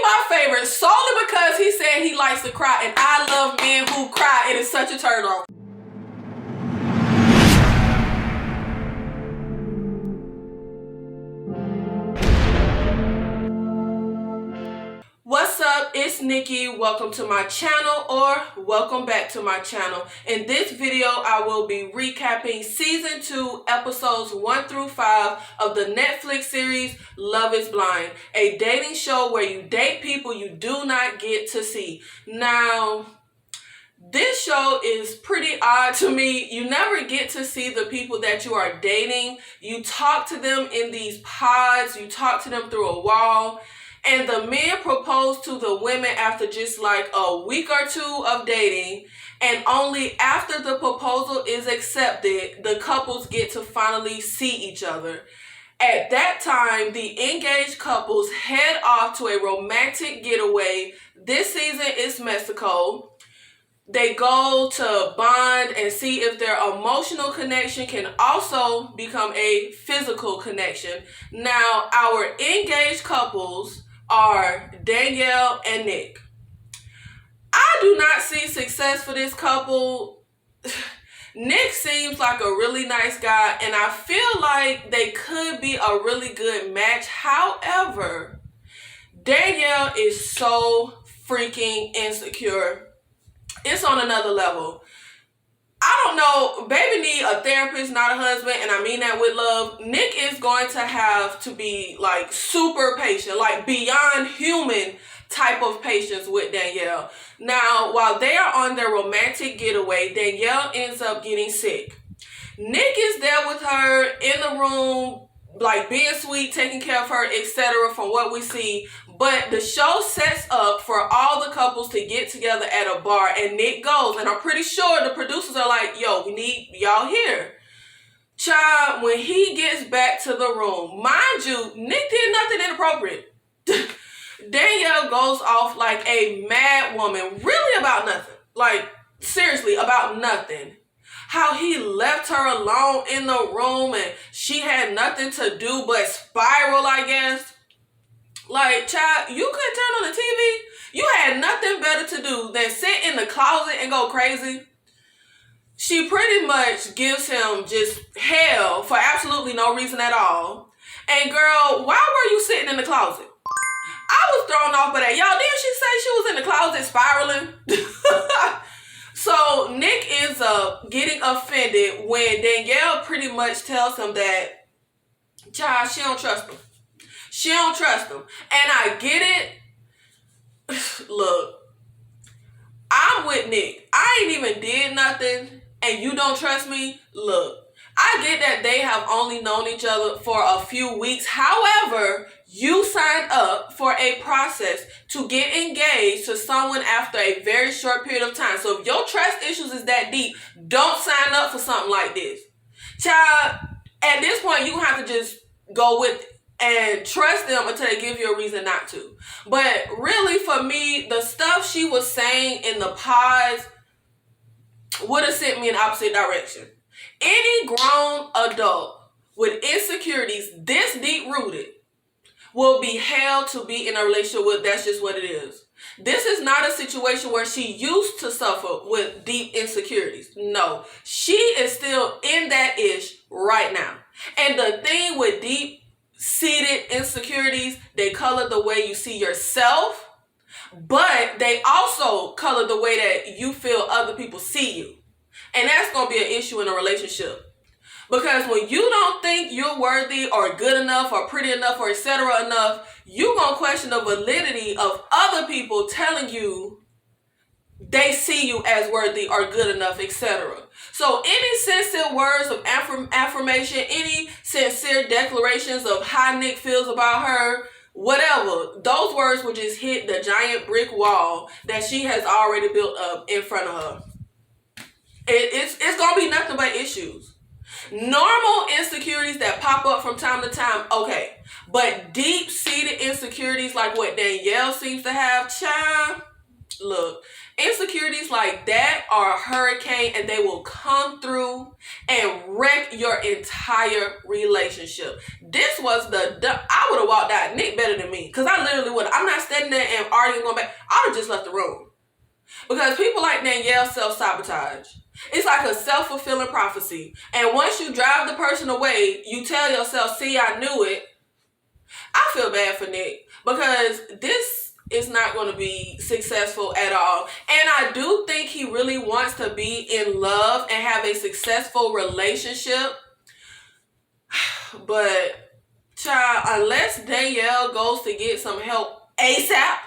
my favorite solely because he said he likes to cry, and I love men who cry. It is such a turn on. What's up? It's Nikki. Welcome to my channel, or welcome back to my channel. In this video, I will be recapping season 2, episodes 1 through 5 of the Netflix series Love is Blind, a dating show where you date people you do not get to see. Now, this show is pretty odd to me. You never get to see the people that you are dating. You talk to them in these pods. You talk to them through a wall. And the men propose to the women after just like a week or two of dating. And only after the proposal is accepted, the couples get to finally see each other. At that time, the engaged couples head off to a romantic getaway. This season is Mexico. They go to bond and see if their emotional connection can also become a physical connection. Now, our engaged couples are Danielle and Nick. I do not see success for this couple. Nick seems like a really nice guy, and I feel like they could be a really good match. However, Danielle is so freaking insecure. It's on another level. I don't know, baby need a therapist, not a husband, and I mean that with love. Nick is going to have to be like super patient, like beyond human type of patience with Danielle. Now, while they are on their romantic getaway, Danielle ends up getting sick. Nick is there with her in the room, like being sweet, taking care of her, etc. from what we see. But the show sets up for all the couples to get together at a bar, and Nick goes, and I'm pretty sure the producers are like, yo, we need y'all here. Child, when he gets back to the room, mind you, Nick did nothing inappropriate. Danielle goes off like a mad woman, really about nothing. Like, seriously, about nothing. How he left her alone in the room and she had nothing to do but spiral, I guess. Like, child, you couldn't turn on the TV? You had nothing better to do than sit in the closet and go crazy? She pretty much gives him just hell for absolutely no reason at all. And girl, why were you sitting in the closet? I was thrown off by that. Y'all, didn't she say she was in the closet spiraling? So Nick ends up getting offended when Danielle pretty much tells him that, child, she don't trust him. She don't trust him. And I get it. Look, I'm with Nick. I ain't even did nothing and you don't trust me. Look, I get that they have only known each other for a few weeks. However, you signed up for a process to get engaged to someone after a very short period of time. So if your trust issues is that deep, don't sign up for something like this. Child, at this point, you have to just go with it and trust them until they give you a reason not to. But really, for me, the stuff she was saying in the pods would have sent me in opposite direction. Any grown adult with insecurities this deep-rooted will be held to be in a relationship with. That's just what it is. This is not a situation where she used to suffer with deep insecurities. No, she is still in that ish right now. And the thing with deep-seated insecurities, they color the way you see yourself, but they also color the way that you feel other people see you. And that's going to be an issue in a relationship. Because when you don't think you're worthy or good enough or pretty enough or etc. enough, you're going to question the validity of other people telling you they see you as worthy or good enough, etc. So any sincere words of affirmation, any sincere declarations of how Nick feels about her, whatever, those words will just hit the giant brick wall that she has already built up in front of her. It's going to be nothing but issues. Normal insecurities that pop up from time to time, okay. But deep-seated insecurities like what Danielle seems to have, child, look, Insecurities like that are a hurricane, and they will come through and wreck your entire relationship. This was I would have walked out Nick better than me, because I literally would. I'm not standing there and arguing going back. I would have just left the room. Because people like Danielle self-sabotage. It's like a self-fulfilling prophecy. And once you drive the person away, you tell yourself, see, I knew it. I feel bad for Nick, because this is not going to be successful at all. And I do think he really wants to be in love and have a successful relationship. But, child, unless Danielle goes to get some help ASAP,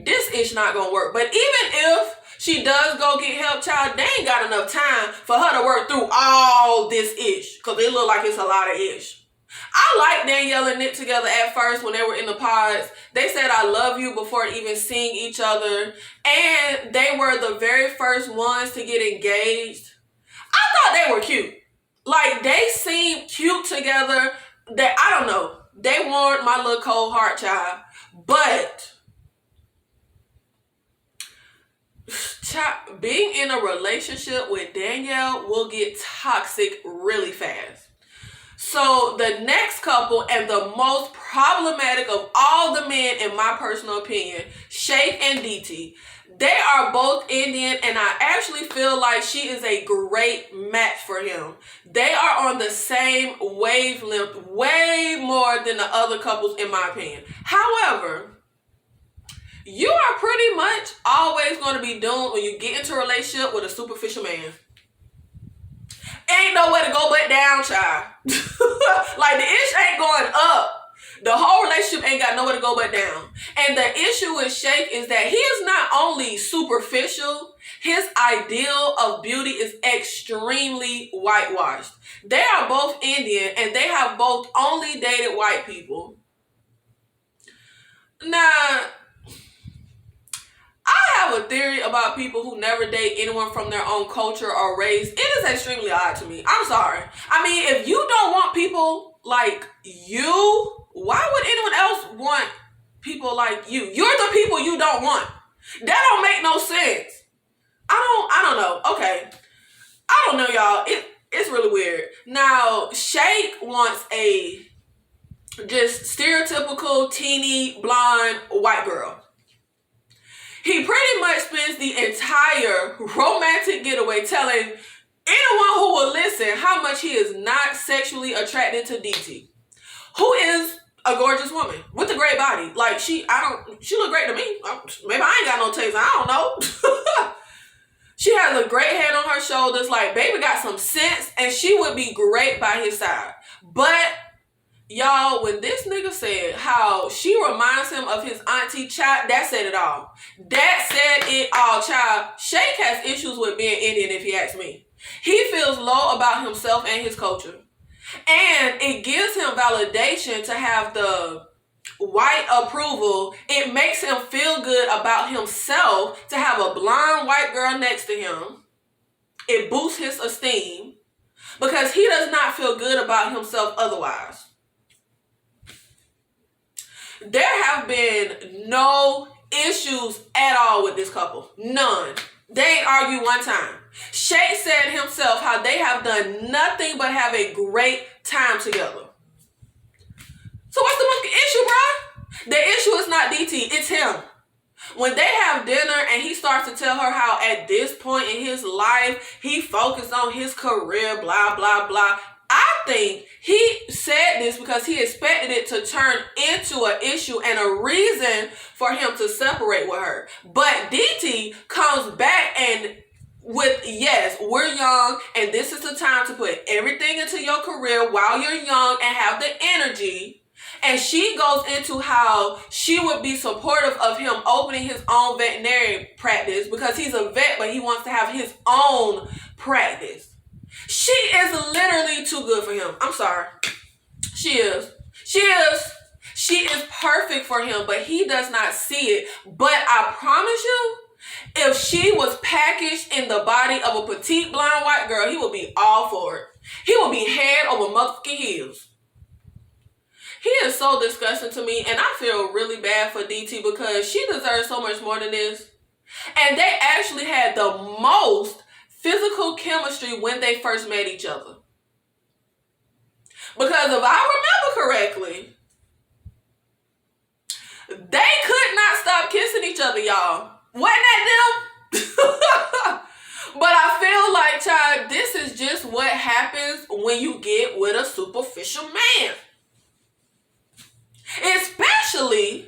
this ish not going to work. But even if she does go get help, child, they ain't got enough time for her to work through all this ish, because it look like it's a lot of ish. I liked Danielle and Nick together at first when they were in the pods. They said I love you before even seeing each other. And they were the very first ones to get engaged. I thought they were cute. Like, they seemed cute together. That, I don't know. They warmed my little cold heart, child. But being in a relationship with Danielle will get toxic really fast. So the next couple, and the most problematic of all the men, in my personal opinion, Shaina and Deepti. They are both Indian, and I actually feel like she is a great match for him. They are on the same wavelength way more than the other couples, in my opinion. However, you are pretty much always going to be doomed when you get into a relationship with a superficial man. Ain't nowhere to go but down, child. Like, the ish ain't going up. The whole relationship ain't got nowhere to go but down. And the issue with Shaina is that he is not only superficial, his ideal of beauty is extremely whitewashed. They are both Indian, and they have both only dated white people. Now, I have a theory about people who never date anyone from their own culture or race. It is extremely odd to me. I'm sorry. I mean, if you don't want people like you, why would anyone else want people like you? You're the people you don't want. That don't make no sense. I don't know. Okay. I don't know, y'all. It's really weird. Now, Shaina wants a just stereotypical teeny blonde white girl. He pretty much spends the entire romantic getaway telling anyone who will listen how much he is not sexually attracted to Deepti, who is a gorgeous woman with a great body. Like, she look great to me. Maybe I ain't got no taste. I don't know. She has a great head on her shoulders. Like, baby got some sense, and she would be great by his side. But y'all, when this nigga said how she reminds him of his auntie, child, that said it all. That said it all, child. Shaina has issues with being Indian, if he asks me. He feels low about himself and his culture. And it gives him validation to have the white approval. It makes him feel good about himself to have a blonde white girl next to him. It boosts his esteem because he does not feel good about himself otherwise. There have been no issues at all with this couple. None. They ain't argued one time. Shaina said himself how they have done nothing but have a great time together. So what's the fucking issue, bro? The issue is not DT, it's him. When they have dinner and he starts to tell her how at this point in his life, he focused on his career, blah, blah, blah. I think he said this because he expected it to turn into an issue and a reason for him to separate with her. But DT comes back and with, yes, we're young and this is the time to put everything into your career while you're young and have the energy. And she goes into how she would be supportive of him opening his own veterinary practice because he's a vet, but he wants to have his own practice. She is literally too good for him. I'm sorry. She is. She is perfect for him, but he does not see it. But I promise you, if she was packaged in the body of a petite blonde white girl, he would be all for it. He would be head over motherfucking heels. He is so disgusting to me, and I feel really bad for DT because she deserves so much more than this. And they actually had the most physical chemistry when they first met each other. Because if I remember correctly, they could not stop kissing each other, y'all. Wasn't that them? But I feel like, child, this is just what happens when you get with a superficial man. Especially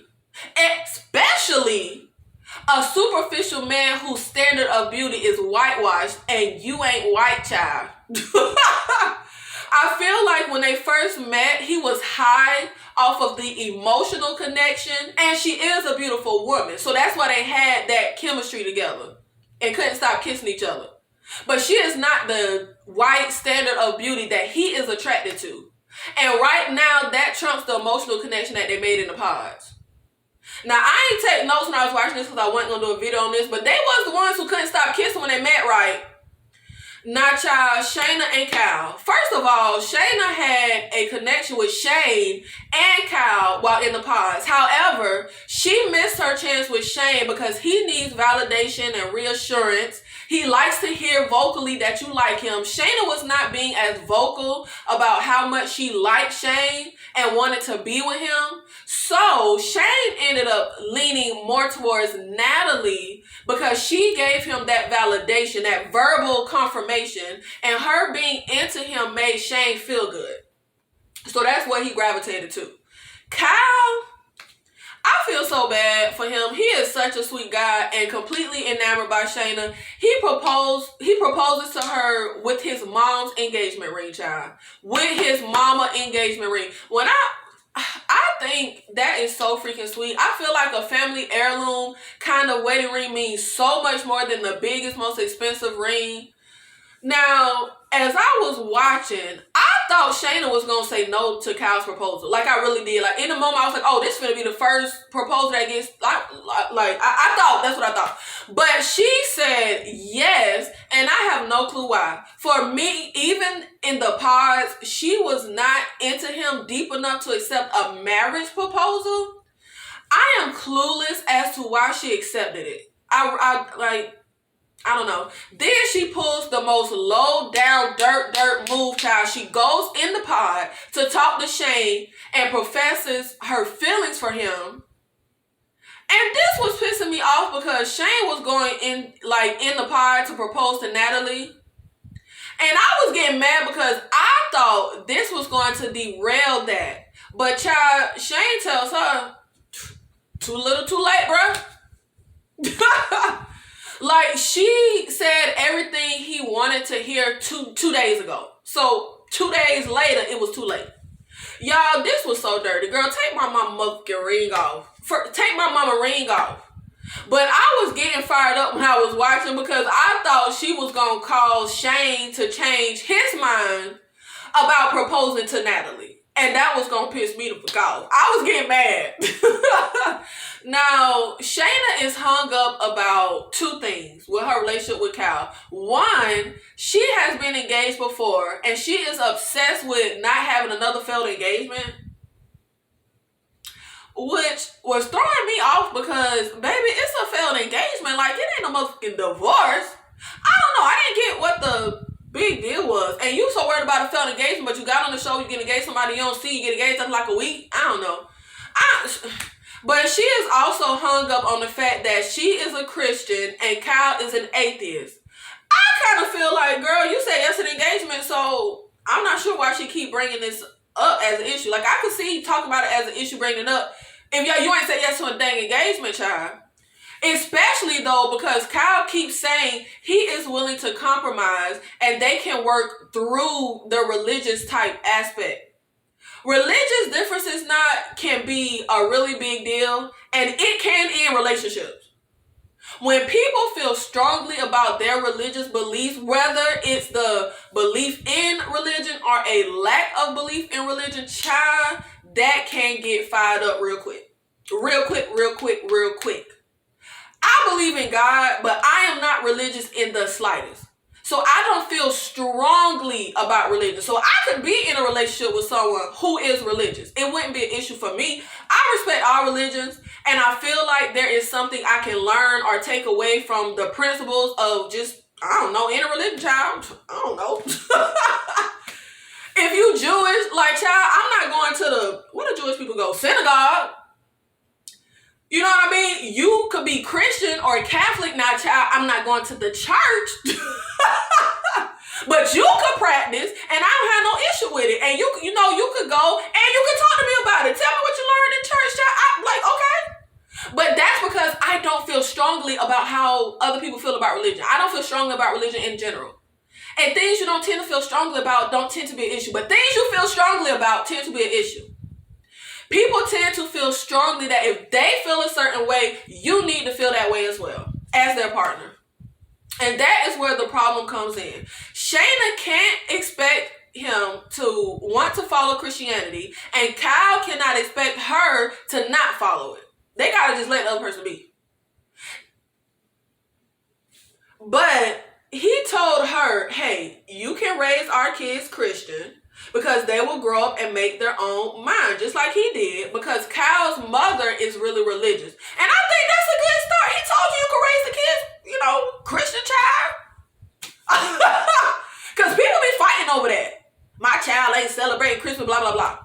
a superficial man whose standard of beauty is whitewashed and you ain't white, child. I feel like when they first met, he was high off of the emotional connection, and she is a beautiful woman. So that's why they had that chemistry together and couldn't stop kissing each other. But she is not the white standard of beauty that he is attracted to. And right now, that trumps the emotional connection that they made in the pods. Now, I ain't take notes when I was watching this because I wasn't going to do a video on this, but they was the ones who couldn't stop kissing when they met, right? Now, child, Shaina and Kyle. First of all, Shaina had a connection with Shane and Kyle while in the pods. However, she missed her chance with Shane because he needs validation and reassurance. He likes to hear vocally that you like him. Shaina was not being as vocal about how much she liked Shane and wanted to be with him. So Shane ended up leaning more towards Natalie because she gave him that validation, that verbal confirmation, and her being into him made Shane feel good. So that's what he gravitated to. Kyle, I feel so bad for him. He is such a sweet guy and completely enamored by Shaina. He proposes to her with his mom's engagement ring, child. With his mama engagement ring. When I think that is so freaking sweet. I feel like a family heirloom kind of wedding ring means so much more than the biggest, most expensive ring. Now, as I was watching, I thought Shaina was going to say no to Kyle's proposal. Like, I really did. Like, in the moment, I was like, oh, this is going to be the first proposal that gets, I thought, that's what I thought. But she said yes, and I have no clue why. For me, even in the pods, she was not into him deep enough to accept a marriage proposal. I am clueless as to why she accepted it. I don't know. Then she pulls the most low down dirt move, child. She goes in the pod to talk to Shane and professes her feelings for him. And this was pissing me off because Shane was going in the pod to propose to Natalie. And I was getting mad because I thought this was going to derail that. But child, Shane tells her, too little too late, bruh. Like, she said everything he wanted to hear two days ago. So 2 days later, it was too late. Y'all, this was so dirty. Girl, take my mama ring off. Take my mama ring off. But I was getting fired up when I was watching because I thought she was going to cause Shane to change his mind about proposing to Natalie. And that was going to piss me the fuck off. I was getting mad. Now, Shaina is hung up about two things with her relationship with Kyle. One, she has been engaged before, and she is obsessed with not having another failed engagement. Which was throwing me off because, baby, it's a failed engagement. Like, it ain't no motherfucking divorce. I don't know. I didn't get what the big deal was. And you so worried about a failed engagement, but you got on the show, you get engaged to somebody you don't see, you get engaged after like a week. I don't know. But she is also hung up on the fact that she is a Christian and Kyle is an atheist. I kind of feel like, girl, you said yes to the engagement, so I'm not sure why she keep bringing this up as an issue. Like, I could see you talk about it as an issue, bringing it up. If you ain't say yes to a dang engagement, child. Especially, though, because Kyle keeps saying he is willing to compromise and they can work through the religious type aspect. Religious differences can be a really big deal, and it can end relationships. When people feel strongly about their religious beliefs, whether it's the belief in religion or a lack of belief in religion, child, that can get fired up real quick. Real quick. I believe in God, but I am not religious in the slightest. So I don't feel strongly about religion. So I could be in a relationship with someone who is religious. It wouldn't be an issue for me. I respect all religions, and I feel like there is something I can learn or take away from the principles of just, I don't know, any religion, child. I don't know. If you Jewish, like, child, I'm not going to where do Jewish people go? Synagogue. You know what I mean? You could be Christian or Catholic. Now, child, I'm not going to the church. But you could practice, and I don't have no issue with it. And you could go and you could talk to me about it. Tell me what you learned in church, child. I'm like, okay. But that's because I don't feel strongly about how other people feel about religion. I don't feel strongly about religion in general. And things you don't tend to feel strongly about don't tend to be an issue. But things you feel strongly about tend to be an issue. People tend to feel strongly that if they feel a certain way, you need to feel that way as well, as their partner. And that is where the problem comes in. Shaina can't expect him to want to follow Christianity, and Kyle cannot expect her to not follow it. They gotta just let the other person be. But he told her, hey, you can raise our kids Christian because they will grow up and make their own mind, just like he did, because Kyle's mother is really religious. And I think that's a good start. He told you could raise the kids, Christian child. Because people be fighting over that. My child ain't celebrating Christmas, blah, blah, blah.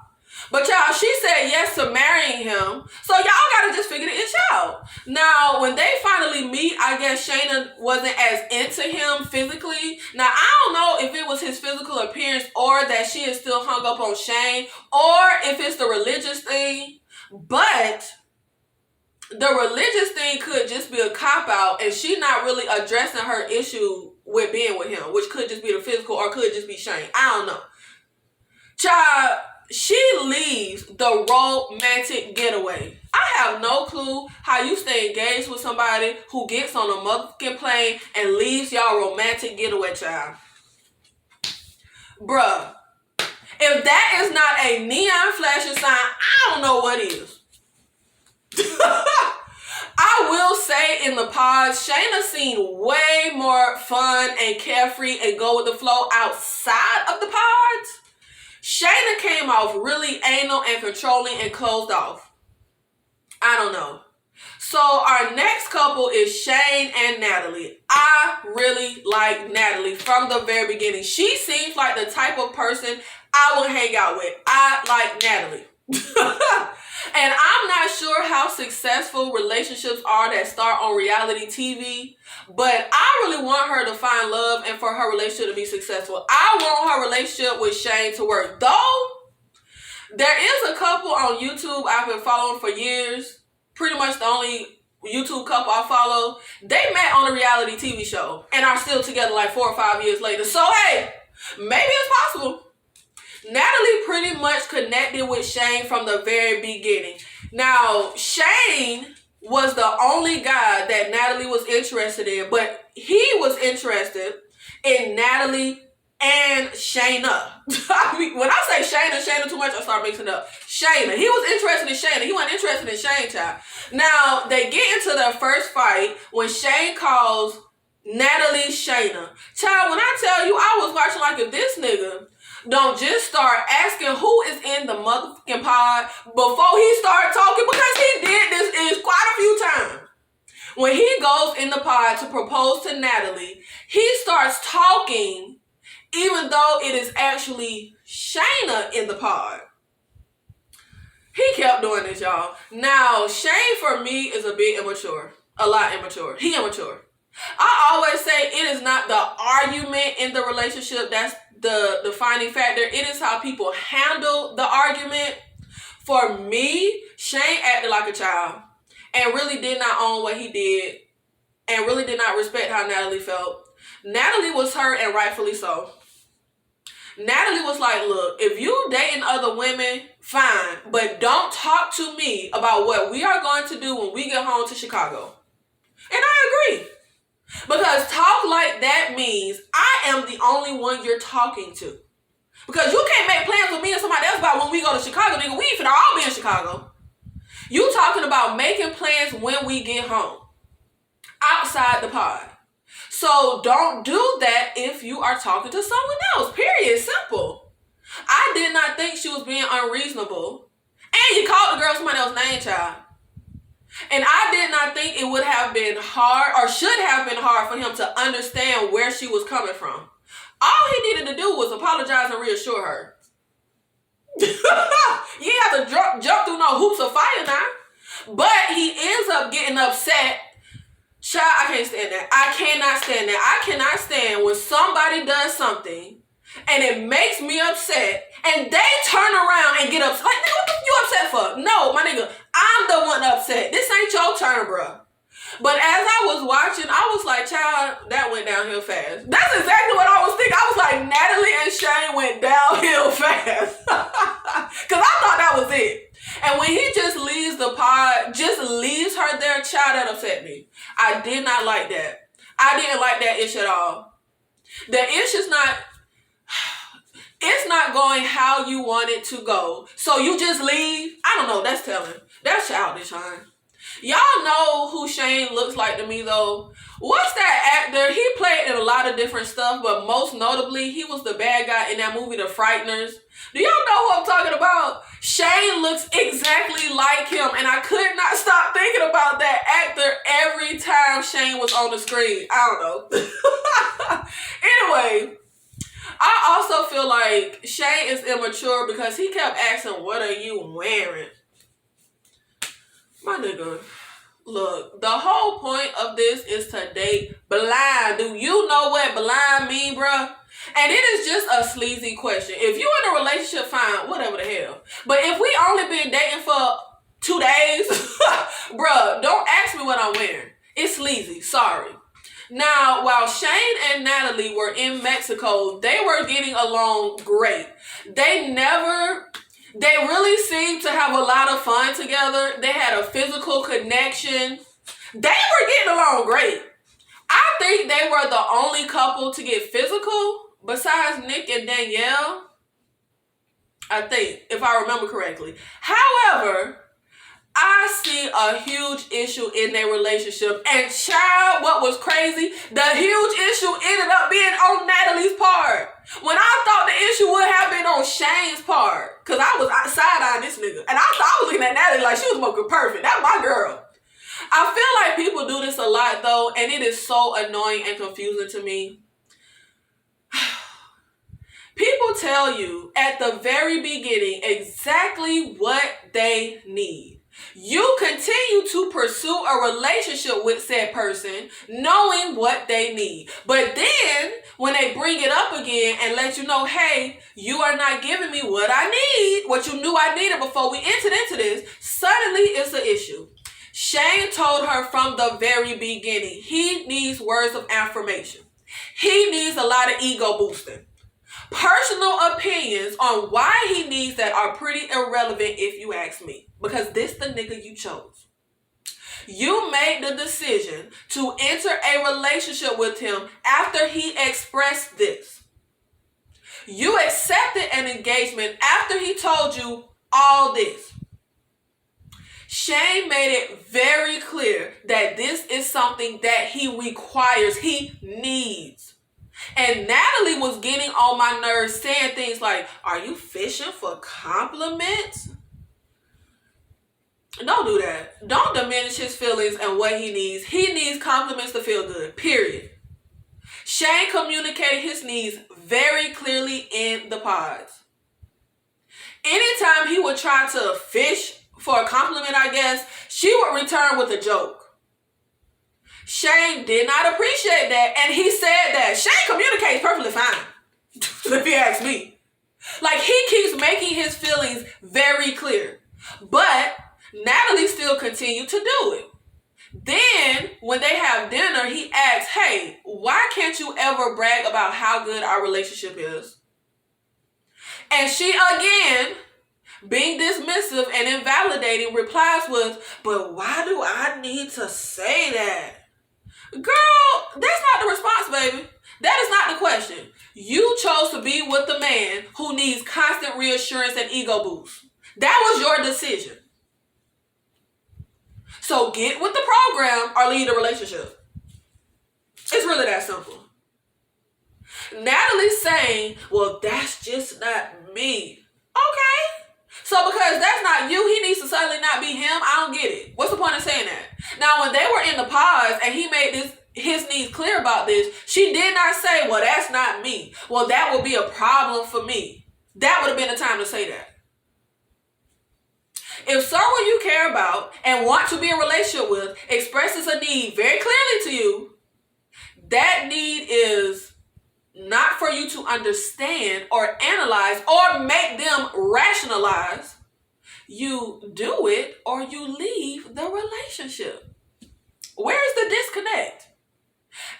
But y'all, she said yes to marrying him. So y'all gotta just figure it out. Now, when they finally meet, I guess Shaina wasn't as into him physically. Now, I don't know if it was his physical appearance or that she is still hung up on Shane, or if it's the religious thing. But the religious thing could just be a cop-out, and she not really addressing her issue with being with him, which could just be the physical or could just be Shane. I don't know. Child, she leaves the romantic getaway. I have no clue how you stay engaged with somebody who gets on a motherfucking plane and leaves y'all romantic getaway, child. Bruh, if that is not a neon flashing sign, I don't know what is. I will say in the pods, Shaina seemed way more fun and carefree and go with the flow outside of the pods. Shaina came off really anal and controlling and closed off. I don't know. So our next couple is Shane and Natalie. I really like Natalie from the very beginning. She seems like the type of person I would hang out with. I like Natalie. And I'm not sure how successful relationships are that start on reality TV, but I really want her to find love and for her relationship to be successful. I want her relationship with Shane to work. Though, there is a couple on YouTube I've been following for years. Pretty much the only YouTube couple I follow. They met on a reality TV show and are still together like 4 or 5 years later. So, hey, maybe it's possible. Natalie pretty much connected with Shane from the very beginning. Now, Shane was the only guy that Natalie was interested in, but he was interested in Natalie and Shaina. I mean, when I say Shaina too much, I start mixing up. Shaina. He was interested in Shaina. He wasn't interested in Shane, child. Now, they get into their first fight when Shane calls Natalie Shaina. Child, when I tell you, I was watching like if this nigga don't just start asking who is in the motherfucking pod before he start talking, because he did this quite a few times. When he goes in the pod to propose to Natalie, he starts talking even though it is actually Shaina in the pod. He kept doing this, y'all. Now, Shane for me is a bit immature. A lot immature. He immature. I always say it is not the argument in the relationship that's the defining factor. It is how people handle the argument. For me, Shane acted like a child and really did not own what he did and really did not respect how Natalie felt. Natalie was hurt, and rightfully so. Natalie was like, look, if you dating other women, fine, but don't talk to me about what we are going to do when we get home to Chicago. And I agree. Because talk like that means I am the only one you're talking to. Because you can't make plans with me and somebody else about when we go to Chicago. Nigga, we ain't finna all be in Chicago. You talking about making plans when we get home. Outside the pod. So don't do that if you are talking to someone else. Period. Simple. I did not think she was being unreasonable. And you called the girl somebody else's name, child. And I did not think it would have been hard or should have been hard for him to understand where she was coming from. All he needed to do was apologize and reassure her. You have to jump through no hoops of fire now. But he ends up getting upset. Child, I can't stand that. I cannot stand that. I cannot stand when somebody does something and it makes me upset and they turn around and get upset. Like, nigga, what you upset for? No, my nigga, I'm the one upset. This ain't your turn, bro. But as I was watching, I was like, child, that went downhill fast. That's exactly what I was thinking. I was like, Natalie and Shane went downhill fast. Because I thought that was it. And when he just leaves the pod, just leaves her there, child, that upset me. I did not like that. I didn't like that ish at all. The ish is not... It's not going how you want it to go. So you just leave? I don't know. That's telling. That's childish, huh? Y'all know who Shane looks like to me, though. What's that actor? He played in a lot of different stuff, but most notably, he was the bad guy in that movie, The Frighteners. Do y'all know who I'm talking about? Shane looks exactly like him, and I could not stop thinking about that actor every time Shane was on the screen. I don't know. Anyway, I also feel like Shane is immature because he kept asking, what are you wearing? My nigga, look, the whole point of this is to date blind. Do you know what blind mean, bruh? And it is just a sleazy question. If you in a relationship, fine, whatever the hell. But if we only been dating for 2 days, bruh, don't ask me what I'm wearing. It's sleazy, sorry. Now, while Shane and Natalie were in Mexico, they were getting along great. They really seemed to have a lot of fun together. They had a physical connection. They were getting along great. I think they were the only couple to get physical besides Nick and Danielle. I think, if I remember correctly. However, I see a huge issue in their relationship. And child, what was crazy? The huge issue ended up being on Natalie's part. When I thought the issue would have been on Shane's part. Because I was side-eyeing this nigga. And I was looking at Natalie like she was smoking perfect. That's my girl. I feel like people do this a lot though. And it is so annoying and confusing to me. People tell you at the very beginning exactly what they need. You continue to pursue a relationship with said person knowing what they need. But then when they bring it up again and let you know, hey, you are not giving me what I need, what you knew I needed before we entered into this, suddenly it's an issue. Shane told her from the very beginning, he needs words of affirmation. He needs a lot of ego boosting. Personal opinions on why he needs that are pretty irrelevant if you ask me. Because this the nigga you chose. You made the decision to enter a relationship with him after he expressed this. You accepted an engagement after he told you all this. Shane made it very clear that this is something that he requires, he needs. And Natalie was getting on my nerves saying things like, are you fishing for compliments? Don't do that. Don't diminish his feelings and what he needs. He needs compliments to feel good, period. Shane communicated his needs very clearly in the pods. Anytime he would try to fish for a compliment, I guess, she would return with a joke. Shane did not appreciate that, and he said that. Shane communicates perfectly fine, if you ask me. Like, he keeps making his feelings very clear. But Natalie still continued to do it. Then, when they have dinner, he asks, hey, why can't you ever brag about how good our relationship is? And she, again, being dismissive and invalidating, replies with, but why do I need to say that? Girl, that's not the response, baby. That is not the question. You chose to be with the man who needs constant reassurance and ego boost. That was your decision. So get with the program or leave the relationship. It's really that simple. Natalie's saying, well, that's just not me. Okay. So because that's not you, he needs to suddenly not be him. I don't get it. What's the point of saying that? Now, when they were in the pause and he made his needs clear about this, she did not say, well, that's not me. Well, that would be a problem for me. That would have been the time to say that. If someone you care about and want to be in a relationship with expresses a need very clearly to you, that need is not for you to understand or analyze or make them rationalize. You do it or you leave the relationship. Where is the disconnect?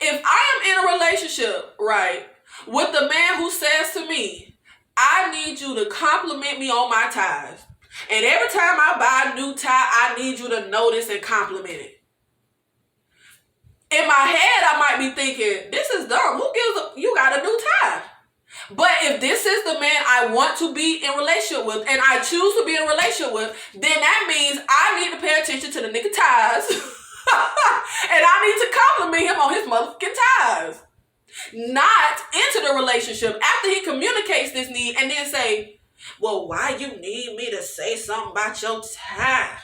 If I am in a relationship, right, with the man who says to me, I need you to compliment me on my ties. And every time I buy a new tie, I need you to notice and compliment it. In my head, I might be thinking, this is dumb. Who gives a, you got a new tie? But if this is the man I want to be in a relationship with and I choose to be in a relationship with, then that means I need to pay attention to the nigga ties. And I need to compliment him on his motherfucking ties. Not into the relationship after he communicates this need and then say, well, why you need me to say something about your tie?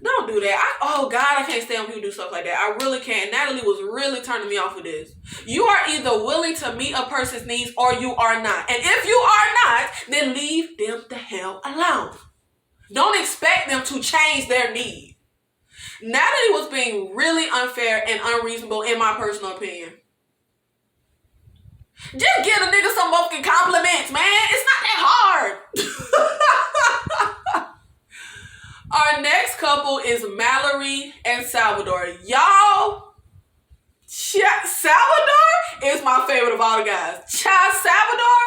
Don't do that. Oh God, I can't stand when people do stuff like that. I really can't. Natalie was really turning me off with this. You are either willing to meet a person's needs or you are not. And if you are not, then leave them the hell alone. Don't expect them to change their need. Natalie was being really unfair and unreasonable in my personal opinion. Just give a nigga some fucking compliments, man. It's not that hard. Our next couple is Mallory and Salvador. Y'all, Salvador is my favorite of all the guys. Salvador,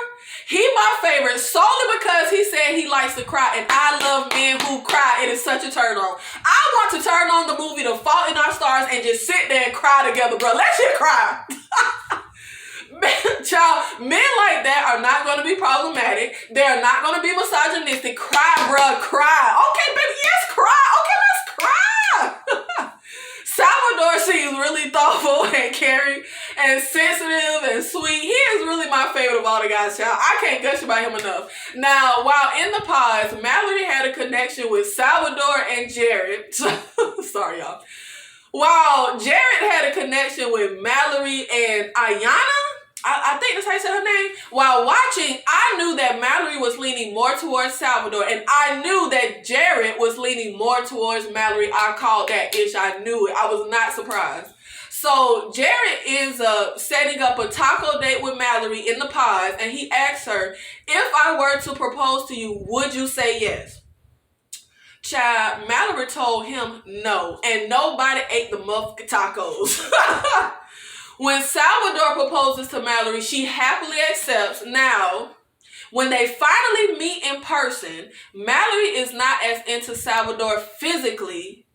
he my favorite solely because he said he likes to cry, and I love men who cry. It is such a turn on. I want to turn on the movie The Fault in Our Stars and just sit there and cry together, bro. Let's just cry. Child, men like that are not going to be problematic. They're not going to be misogynistic. Cry, bruh, cry. Okay, baby, yes, cry. Okay, let's cry. Salvador seems really thoughtful and caring and sensitive and sweet. He is really my favorite of all the guys, child. I can't gush about him enough. Now, while in the pause, Mallory had a connection with Salvador and Jared. Sorry, y'all. While Jared had a connection with Mallory and Ayanna, I think that's how you said her name. While watching, I knew that Mallory was leaning more towards Salvador, and I knew that Jared was leaning more towards Mallory. I called that ish. I knew it. I was not surprised. So Jared is setting up a taco date with Mallory in the pause, and he asks her, if I were to propose to you, would you say yes? Child, Mallory told him no, and nobody ate the motherfucking tacos. When Salvador proposes to Mallory, she happily accepts. Now, when they finally meet in person, Mallory is not as into Salvador physically,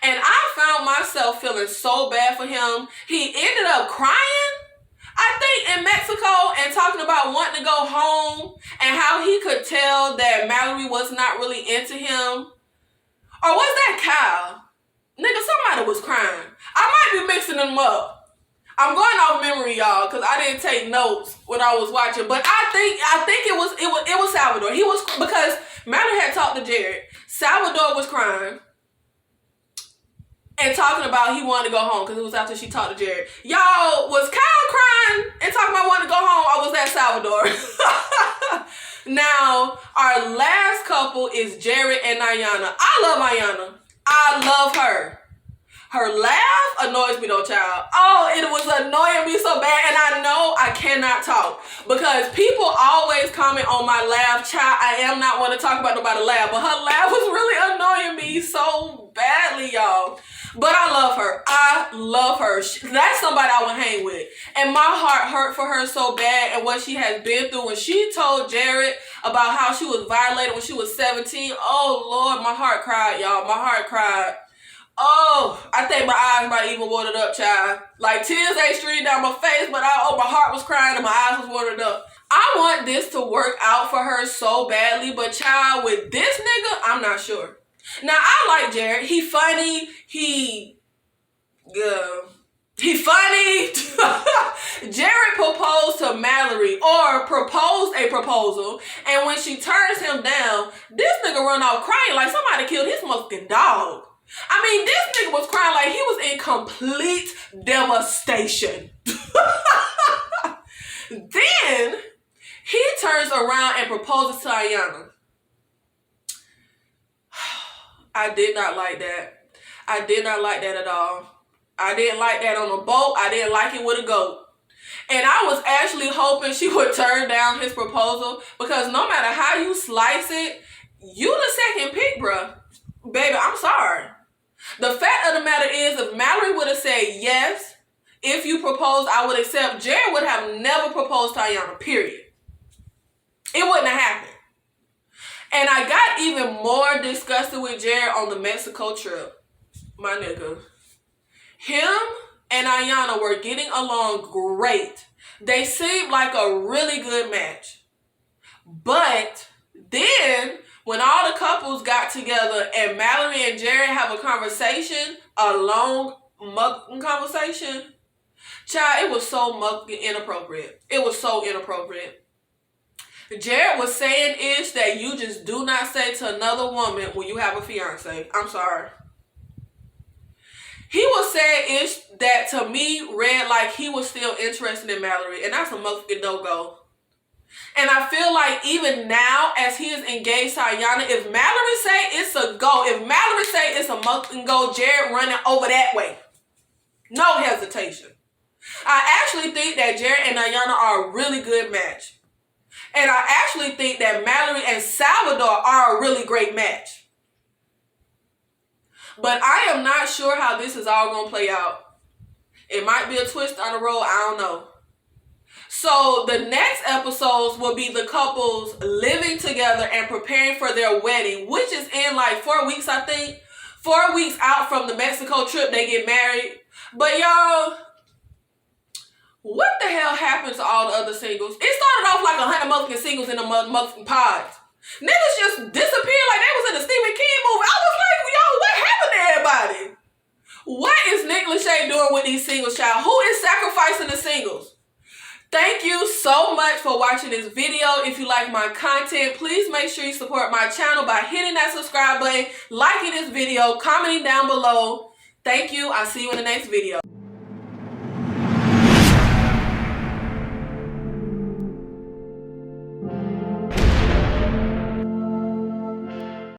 and I found myself feeling so bad for him. He ended up crying, I think, in Mexico and talking about wanting to go home and how he could tell that Mallory was not really into him. Or was that Kyle? Nigga, somebody was crying. I might be mixing them up. I'm going off memory, y'all, because I didn't take notes when I was watching. But I think it was Salvador. He was, because Mallory had talked to Jared. Salvador was crying and talking about he wanted to go home because it was after she talked to Jared. Y'all, was Kyle crying and talking about wanting to go home, or was that Salvador? Now, our last couple is Jared and Ayanna. I love Ayanna. I love her. Her laugh annoys me though, child. Oh, it was annoying me so bad, and I know I cannot talk because people always comment on my laugh. Child, I am not one to talk about nobody laugh, but her laugh was really annoying me so badly, y'all. But I love her. I love her. That's somebody I would hang with. And my heart hurt for her so bad and what she has been through. When she told Jared about how she was violated when she was 17, oh Lord, my heart cried, y'all. My heart cried. Oh, I think my eyes might even watered up, child. Like, tears ain't streaming down my face, but my heart was crying and my eyes was watered up. I want this to work out for her so badly, but child, with this nigga, I'm not sure. Now, I like Jared. He funny. He funny. Jared proposed to Mallory, or proposed a proposal, and when she turns him down, this nigga run off crying like somebody killed his motherfucking dog. I mean, this nigga was crying like he was in complete devastation. Then he turns around and proposes to Ayanna. I did not like that. I did not like that at all. I didn't like that on a boat. I didn't like it with a goat. And I was actually hoping she would turn down his proposal, because no matter how you slice it, you the second pick, bruh. Baby, I'm sorry. The fact of the matter is, if Mallory would have said yes, if you proposed, I would accept, Jared would have never proposed to Ayanna, period. It wouldn't have happened. And I got even more disgusted with Jared on the Mexico trip. My nigga. Him and Ayanna were getting along great. They seemed like a really good match. But then, when all the couples got together and Mallory and Jared have a conversation, a long mucking conversation, child, it was so mucking inappropriate. It was so inappropriate. Jared was saying ish that you just do not say to another woman when you have a fiance. I'm sorry. He was saying ish that to me read like he was still interested in Mallory, and that's a motherfucking no-go. And I feel like even now, as he is engaged to Ayanna, if Mallory say it's a go, if Mallory say it's a motherfucking go, Jared running over that way. No hesitation. I actually think that Jared and Ayanna are a really good match. And I actually think that Mallory and Salvador are a really great match. But I am not sure how this is all going to play out. It might be a twist on the road. I don't know. So the next episodes will be the couples living together and preparing for their wedding, which is in like 4 weeks, I think. 4 weeks out from the Mexico trip, they get married. But y'all, what the hell happened to all the other singles? It started off like 100 motherfucking singles in the motherfucking pods. Niggas just disappeared like they was in a Stephen King movie. I was like, yo, what happened to everybody? What is Nick Lachey doing with these singles, child? Who is sacrificing the singles? Thank you so much for watching this video. If you like my content, please make sure you support my channel by hitting that subscribe button, liking this video, commenting down below. Thank you. I'll see you in the next video.